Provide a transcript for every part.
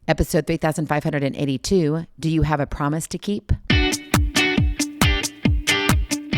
Episode 3582, Do You Have a Promise to Keep?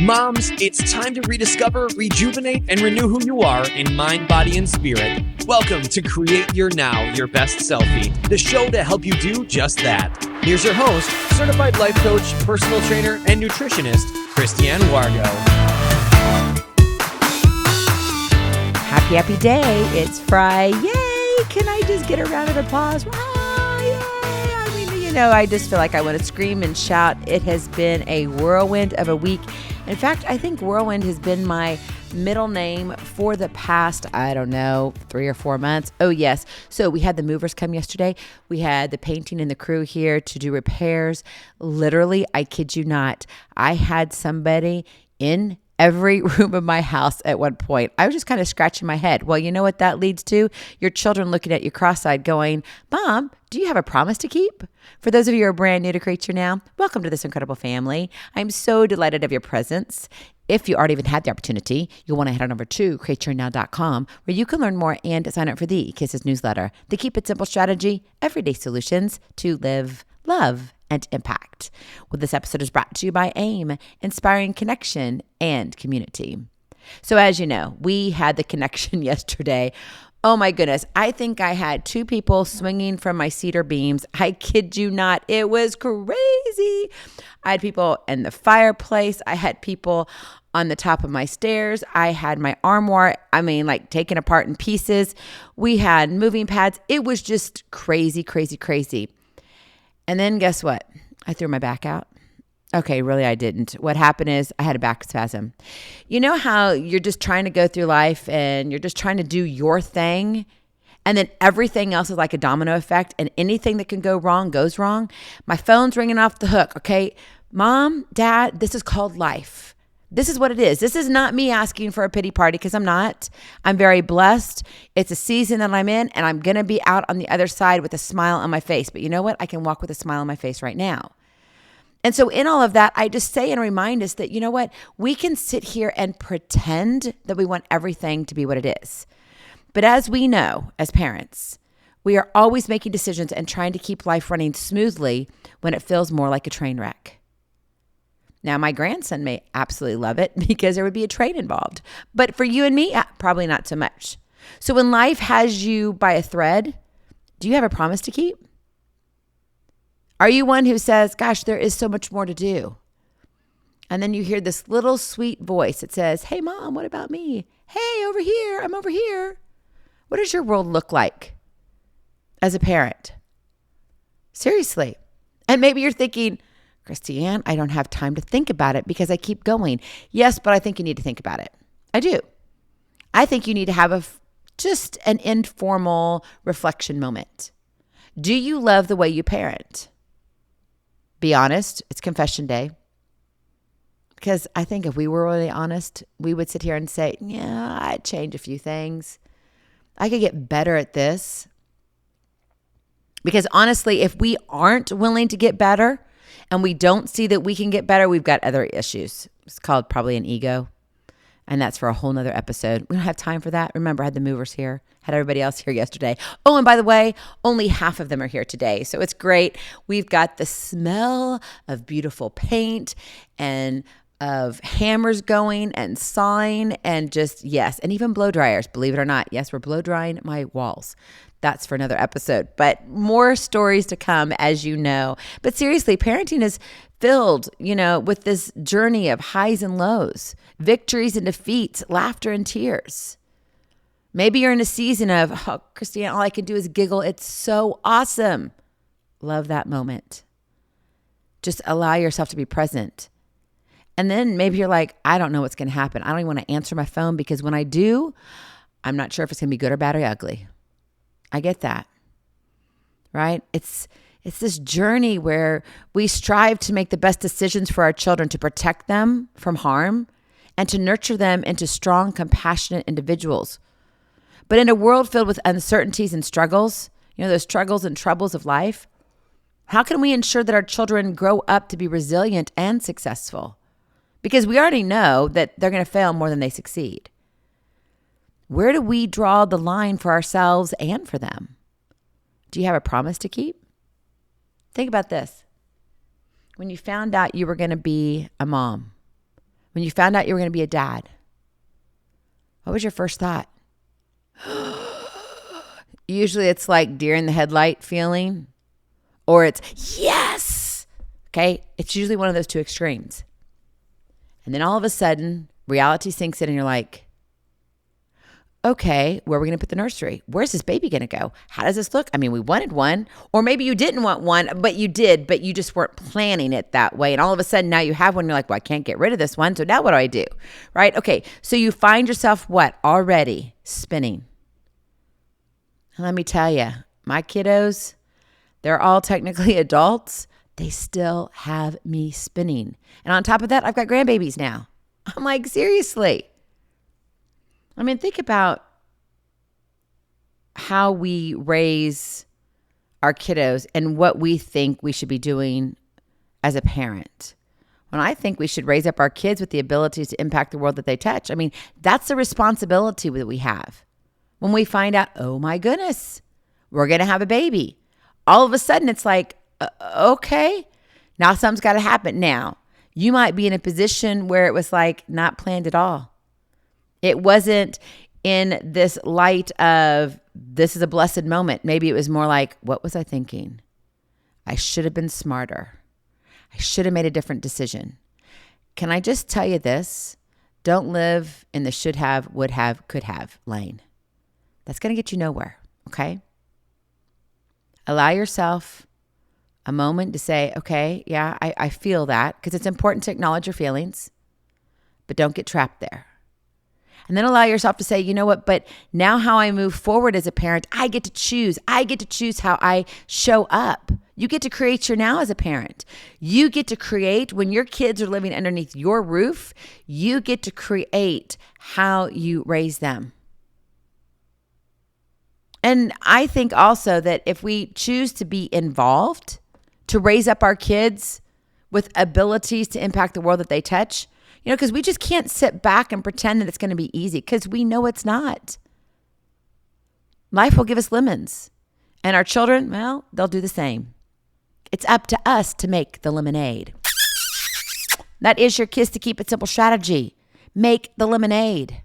Moms, it's time to rediscover, rejuvenate, and renew who you are in mind, body, and spirit. Welcome to Create Your Now, Your Best Selfie, the show to help you do just that. Here's your host, certified life coach, personal trainer, and nutritionist, Christiane Wargo. Happy day. It's Friday. Yay! Can I just get a round of applause? I just feel like I want to scream and shout. It has been a whirlwind of a week. In fact, I think whirlwind has been my middle name for the past, 3 or 4 months. Oh, yes. So we had the movers come yesterday. We had the painting and the crew here to do repairs. Literally, I kid you not, I had somebody in every room of my house at one point. I was just kind of scratching my head. Well, you know what that leads to? Your children looking at you cross-eyed going, Mom, do you have a promise to keep? For those of you who are brand new to Create Your Now, welcome to this incredible family. I'm so delighted of your presence. If you already even had the opportunity, you'll want to head on over to createyournow.com where you can learn more and sign up for the Kisses newsletter, the Keep It Simple strategy, everyday solutions to live, love, and impact. Well, this episode is brought to you by AIM, inspiring connection and community. So as you know, we had the connection yesterday. Oh my goodness. I think I had 2 people swinging from my cedar beams. I kid you not. It was crazy. I had people in the fireplace. I had people on the top of my stairs. I had my armoire, taken apart in pieces. We had moving pads. It was just crazy, crazy, crazy. And then guess what? I threw my back out. Okay, really, I didn't. What happened is I had a back spasm. You know how you're just trying to go through life and you're just trying to do your thing, and then everything else is like a domino effect, and anything that can go wrong goes wrong? My phone's ringing off the hook, okay? Mom, Dad, this is called life. This is what it is. This is not me asking for a pity party, because I'm not. I'm very blessed. It's a season that I'm in, and I'm going to be out on the other side with a smile on my face. But you know what? I can walk with a smile on my face right now. And so in all of that, I just say and remind us that, you know what? We can sit here and pretend that we want everything to be what it is. But as we know, as parents, we are always making decisions and trying to keep life running smoothly when it feels more like a train wreck. Now, my grandson may absolutely love it because there would be a train involved. But for you and me, probably not so much. So when life has you by a thread, do you have a promise to keep? Are you one who says, gosh, there is so much more to do? And then you hear this little sweet voice that says, hey, Mom, what about me? Hey, over here, I'm over here. What does your world look like as a parent? Seriously. And maybe you're thinking, Christiane, I don't have time to think about it because I keep going. Yes, but I think you need to think about it. I do. I think you need to have just an informal reflection moment. Do you love the way you parent? Be honest. It's confession day. Because I think if we were really honest, we would sit here and say, yeah, I'd change a few things. I could get better at this. Because honestly, if we aren't willing to get better and we don't see that we can get better, we've got other issues. It's called probably an ego. And that's for a whole nother episode. We don't have time for that. Remember, I had the movers here, had everybody else here yesterday. Oh, and by the way, only half of them are here today. So it's great. We've got the smell of beautiful paint and of hammers going and sawing and just, yes, and even blow dryers, believe it or not. Yes, we're blow drying my walls. That's for another episode, but more stories to come, as you know. But seriously, parenting is filled, with this journey of highs and lows, victories and defeats, laughter and tears. Maybe you're in a season of, oh, Christiane, all I can do is giggle. It's so awesome. Love that moment. Just allow yourself to be present. And then maybe you're like, I don't know what's going to happen. I don't even want to answer my phone because when I do, I'm not sure if it's going to be good or bad or ugly. I get that, right? It's this journey where we strive to make the best decisions for our children to protect them from harm and to nurture them into strong, compassionate individuals. But in a world filled with uncertainties and struggles, those struggles and troubles of life, how can we ensure that our children grow up to be resilient and successful? Because we already know that they're going to fail more than they succeed. Where do we draw the line for ourselves and for them? Do you have a promise to keep? Think about this. When you found out you were going to be a mom, when you found out you were going to be a dad, what was your first thought? Usually it's like deer in the headlight feeling, or it's yes. Okay. It's usually one of those two extremes. And then all of a sudden, reality sinks in and you're like, okay, where are we going to put the nursery? Where's this baby going to go? How does this look? I mean, we wanted one, or maybe you didn't want one, but you did, but you just weren't planning it that way. And all of a sudden now you have one. You're like, well, I can't get rid of this one. So now what do I do? Right? Okay. So you find yourself what? Already spinning. And let me tell you, my kiddos, they're all technically adults. They still have me spinning. And on top of that, I've got grandbabies now. I'm like, seriously. I mean, think about how we raise our kiddos and what we think we should be doing as a parent. When I think we should raise up our kids with the abilities to impact the world that they touch, I mean, that's the responsibility that we have. When we find out, oh my goodness, we're going to have a baby. All of a sudden, it's like, okay, now something's got to happen. Now, you might be in a position where it was like not planned at all. It wasn't in this light of this is a blessed moment. Maybe it was more like, what was I thinking? I should have been smarter. I should have made a different decision. Can I just tell you this? Don't live in the should have, would have, could have lane. That's going to get you nowhere, okay? Allow yourself a moment to say, okay, yeah, I feel that, because it's important to acknowledge your feelings, but don't get trapped there. And then allow yourself to say, you know what, but now how I move forward as a parent, I get to choose. I get to choose how I show up. You get to create your now as a parent. You get to create, when your kids are living underneath your roof, you get to create how you raise them. And I think also that if we choose to be involved, to raise up our kids with abilities to impact the world that they touch, because we just can't sit back and pretend that it's going to be easy, because we know it's not. Life will give us lemons, and our children, well, they'll do the same. It's up to us to make the lemonade. That is your Kiss to Keep It Simple strategy. Make the lemonade.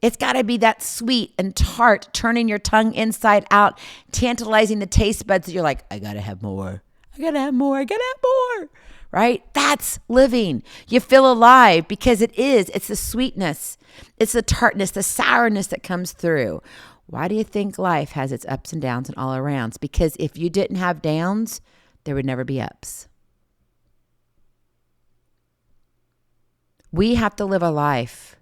It's got to be that sweet and tart, turning your tongue inside out, tantalizing the taste buds that you're like, I got to have more. I got to have more. I got to have more. Right? That's living. You feel alive because it's the sweetness. It's the tartness, the sourness that comes through. Why do you think life has its ups and downs and all arounds? Because if you didn't have downs, there would never be ups. We have to live a life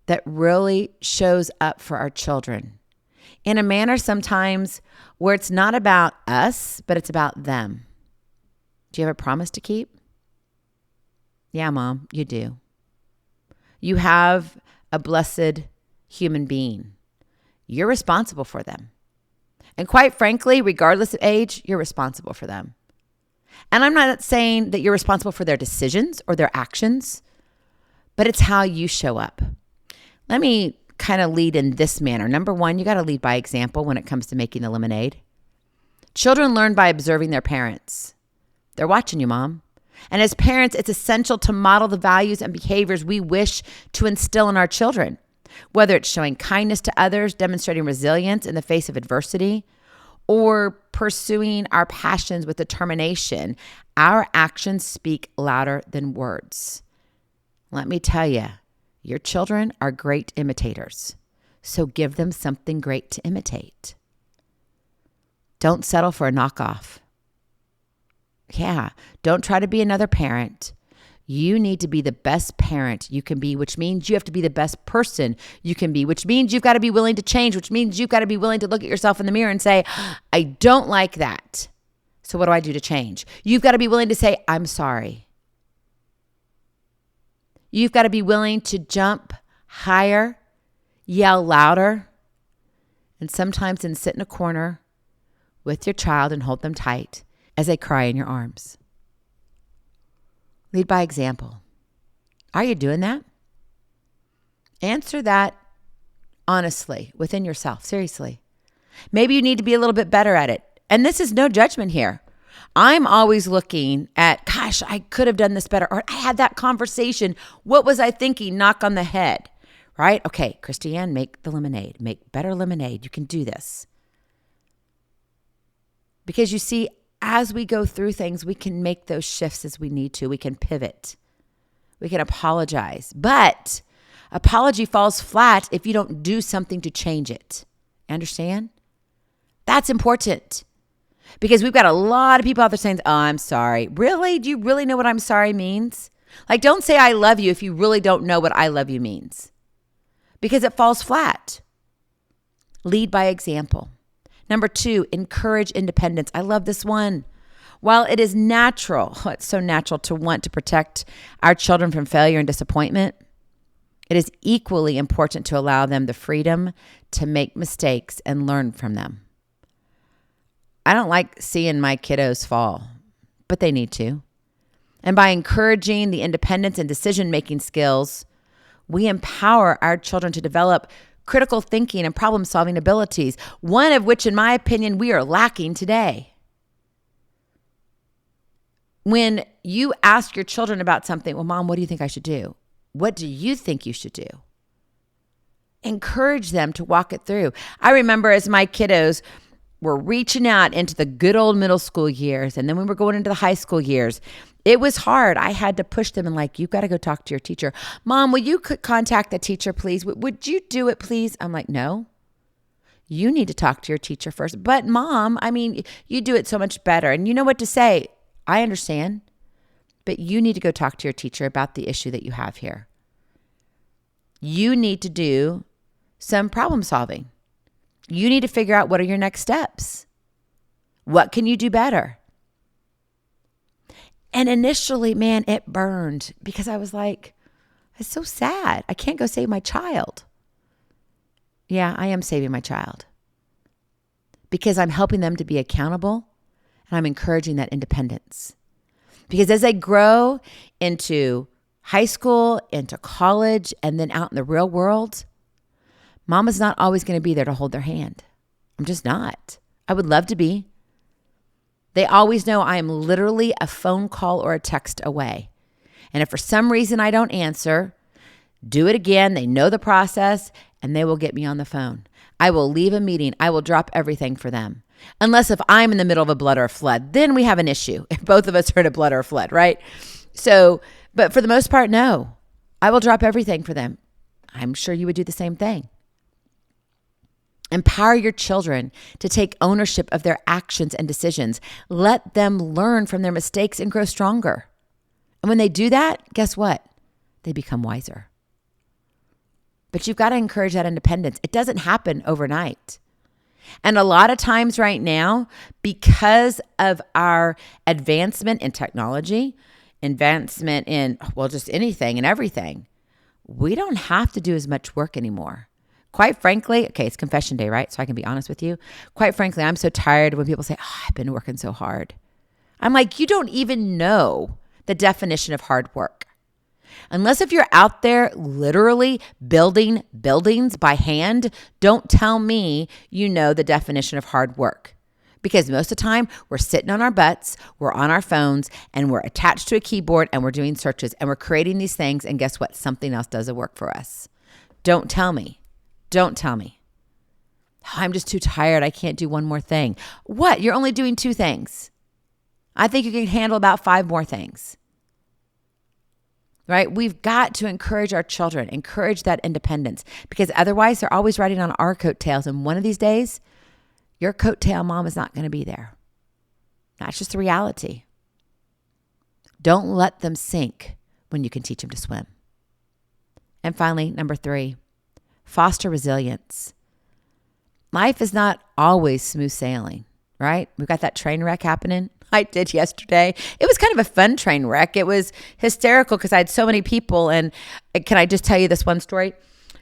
that really shows up for our children in a manner sometimes where it's not about us, but it's about them. Do you have a promise to keep? Yeah, Mom, you do. You have a blessed human being. You're responsible for them. And quite frankly, regardless of age, you're responsible for them. And I'm not saying that you're responsible for their decisions or their actions, but it's how you show up. Let me kind of lead in this manner. Number one, you got to lead by example when it comes to making the lemonade. Children learn by observing their parents. They're watching you, Mom. And as parents, it's essential to model the values and behaviors we wish to instill in our children, whether it's showing kindness to others, demonstrating resilience in the face of adversity, or pursuing our passions with determination. Our actions speak louder than words. Let me tell you, your children are great imitators, so give them something great to imitate. Don't settle for a knockoff. Yeah, don't try to be another parent. You need to be the best parent you can be, which means you have to be the best person you can be, which means you've got to be willing to change, which means you've got to be willing to look at yourself in the mirror and say, I don't like that. So what do I do to change? You've got to be willing to say, I'm sorry. You've got to be willing to jump higher, yell louder, and sometimes then sit in a corner with your child and hold them tight as they cry in your arms. Lead by example. Are you doing that? Answer that honestly within yourself, seriously. Maybe you need to be a little bit better at it. And this is no judgment here. I'm always looking at, gosh, I could have done this better. Or I had that conversation. What was I thinking? Knock on the head, right? Okay, Christiane, make the lemonade. Make better lemonade. You can do this. Because you see, as we go through things, we can make those shifts as we need to. We can pivot. We can apologize. But apology falls flat if you don't do something to change it. Understand? That's important. Because we've got a lot of people out there saying, oh, I'm sorry. Really? Do you really know what I'm sorry means? Like, don't say I love you if you really don't know what I love you means. Because it falls flat. Lead by example. Number 2, encourage independence. I love this one. While it is natural, it's so natural to want to protect our children from failure and disappointment, it is equally important to allow them the freedom to make mistakes and learn from them. I don't like seeing my kiddos fall, but they need to. And by encouraging the independence and decision-making skills, we empower our children to develop critical thinking and problem-solving abilities, one of which, in my opinion, we are lacking today. When you ask your children about something, well, Mom, what do you think I should do? What do you think you should do? Encourage them to walk it through. I remember as my kiddos were reaching out into the good old middle school years, and then we were going into the high school years, it was hard. I had to push them and like, you've got to go talk to your teacher. Mom, will you contact the teacher, please? Would you do it, please? I'm like, no. You need to talk to your teacher first. But Mom, I mean, you do it so much better. And you know what to say. I understand. But you need to go talk to your teacher about the issue that you have here. You need to do some problem solving. You need to figure out what are your next steps. What can you do better? And initially, man, it burned because I was like, it's so sad. I can't go save my child. Yeah, I am saving my child because I'm helping them to be accountable and I'm encouraging that independence. Because as they grow into high school, into college, and then out in the real world, Mama's not always going to be there to hold their hand. I'm just not. I would love to be. They always know I am literally a phone call or a text away. And if for some reason I don't answer, do it again. They know the process and they will get me on the phone. I will leave a meeting. I will drop everything for them. Unless if I'm in the middle of a blood or a flood, then we have an issue. If both of us are in a blood or a flood, right? So, but for the most part, no. I will drop everything for them. I'm sure you would do the same thing. Empower your children to take ownership of their actions and decisions. Let them learn from their mistakes and grow stronger. And when they do that, guess what? They become wiser. But you've got to encourage that independence. It doesn't happen overnight. And a lot of times right now, because of our advancement in technology, advancement in, well, just anything and everything, we don't have to do as much work anymore. Quite frankly, okay, it's confession day, right? So I can be honest with you. Quite frankly, I'm so tired when people say, oh, I've been working so hard. I'm like, you don't even know the definition of hard work. Unless if you're out there literally building buildings by hand, don't tell me you know the definition of hard work. Because most of the time, we're sitting on our butts, we're on our phones, and we're attached to a keyboard, and we're doing searches, and we're creating these things, and guess what? Something else does the work for us. Don't tell me. Don't tell me. Oh, I'm just too tired. I can't do one more thing. What? You're only doing 2 things. I think you can handle about 5 more things. Right? We've got to encourage our children, encourage that independence, because otherwise they're always riding on our coattails. And one of these days, your coattail mom is not going to be there. That's just the reality. Don't let them sink when you can teach them to swim. And finally, number 3, foster resilience. Life is not always smooth sailing, right? We've got that train wreck happening. I did yesterday. It was kind of a fun train wreck. It was hysterical because I had so many people. And can I just tell you this one story?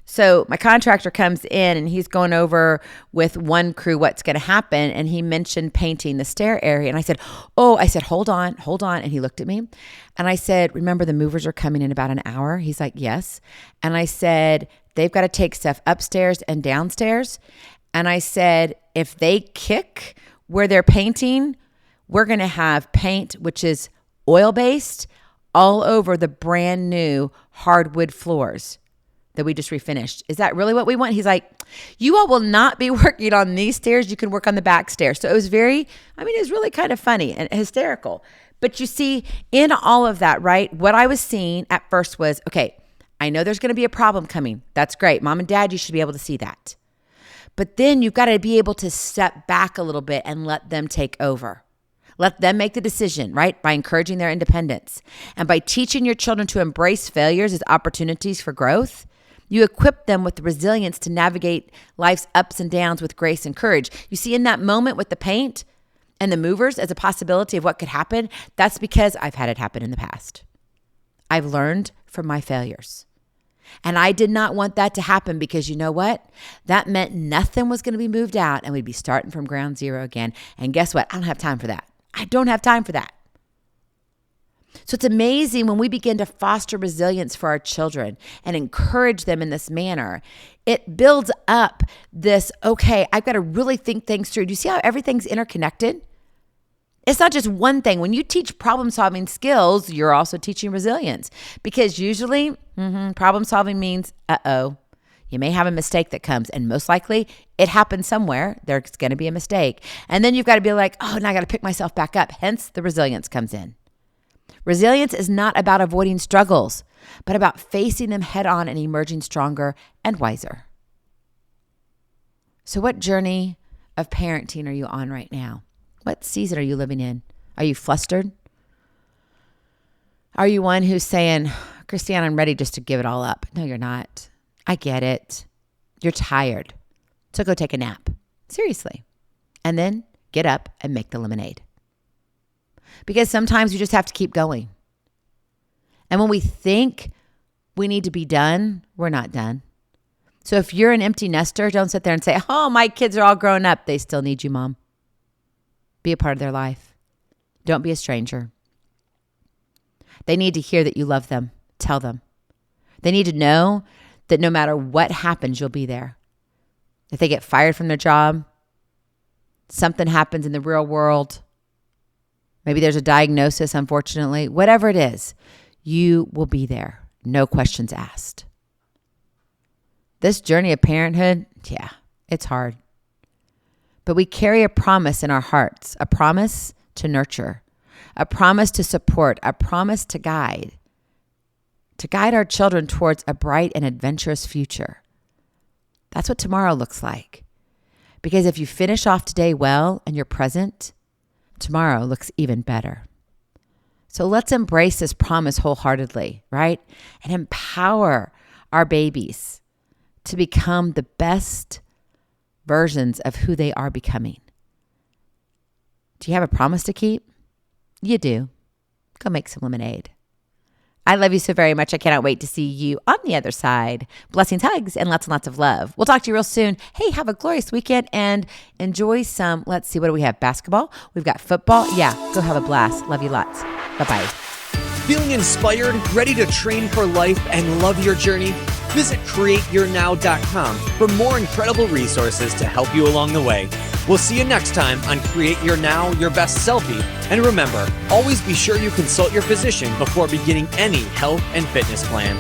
So my contractor comes in and he's going over with one crew what's going to happen. And he mentioned painting the stair area. And I said, hold on. And he looked at me and I said, remember the movers are coming in about an hour? He's like, yes. And I said, they've got to take stuff upstairs and downstairs. And I said, if they kick where they're painting, we're going to have paint, which is oil-based, all over the brand new hardwood floors that we just refinished. Is that really what we want? He's like, you all will not be working on these stairs. You can work on the back stairs. So it was it was really kind of funny and hysterical. But you see, in all of that, right, what I was seeing at first was, okay, I know there's going to be a problem coming. That's great. Mom and Dad, you should be able to see that. But then you've got to be able to step back a little bit and let them take over. Let them make the decision, right? By encouraging their independence. And by teaching your children to embrace failures as opportunities for growth, you equip them with the resilience to navigate life's ups and downs with grace and courage. You see, in that moment with the paint and the movers as a possibility of what could happen, that's because I've had it happen in the past. I've learned from my failures. And I did not want that to happen because you know what? That meant nothing was going to be moved out and we'd be starting from ground zero again. And guess what? I don't have time for that. I don't have time for that. So it's amazing when we begin to foster resilience for our children and encourage them in this manner. It builds up this, okay, I've got to really think things through. Do you see how everything's interconnected? It's not just one thing. When you teach problem-solving skills, you're also teaching resilience because usually problem-solving means, you may have a mistake that comes, and most likely it happens somewhere. There's going to be a mistake. And then you've got to be like, oh, now I got to pick myself back up. Hence, the resilience comes in. Resilience is not about avoiding struggles, but about facing them head on and emerging stronger and wiser. So what journey of parenting are you on right now? What season are you living in? Are you flustered? Are you one who's saying, Christiane, I'm ready just to give it all up? No, you're not. I get it. You're tired. So go take a nap. Seriously. And then get up and make the lemonade. Because sometimes you just have to keep going. And when we think we need to be done, we're not done. So if you're an empty nester, don't sit there and say, oh, my kids are all grown up. They still need you, Mom. Be a part of their life. Don't be a stranger. They need to hear that you love them. Tell them. They need to know that no matter what happens, you'll be there. If they get fired from their job, something happens in the real world, maybe there's a diagnosis, unfortunately, whatever it is, you will be there. No questions asked. This journey of parenthood, it's hard. But we carry a promise in our hearts, a promise to nurture, a promise to support, a promise to guide our children towards a bright and adventurous future. That's what tomorrow looks like. Because if you finish off today well and you're present, tomorrow looks even better. So let's embrace this promise wholeheartedly, right? And empower our babies to become the best versions of who they are becoming. Do you have a promise to keep? You do. Go make some lemonade. I love you so very much. I cannot wait to see you on the other side. Blessings, hugs, and lots of love. We'll talk to you real soon. Hey, have a glorious weekend and enjoy some, let's see, what do we have? Basketball? We've got football. Yeah, go have a blast. Love you lots. Bye-bye. Feeling inspired, ready to train for life and love your journey? Visit createyournow.com for more incredible resources to help you along the way. We'll see you next time on Create Your Now, Your Best Selfie. And remember, always be sure you consult your physician before beginning any health and fitness plan.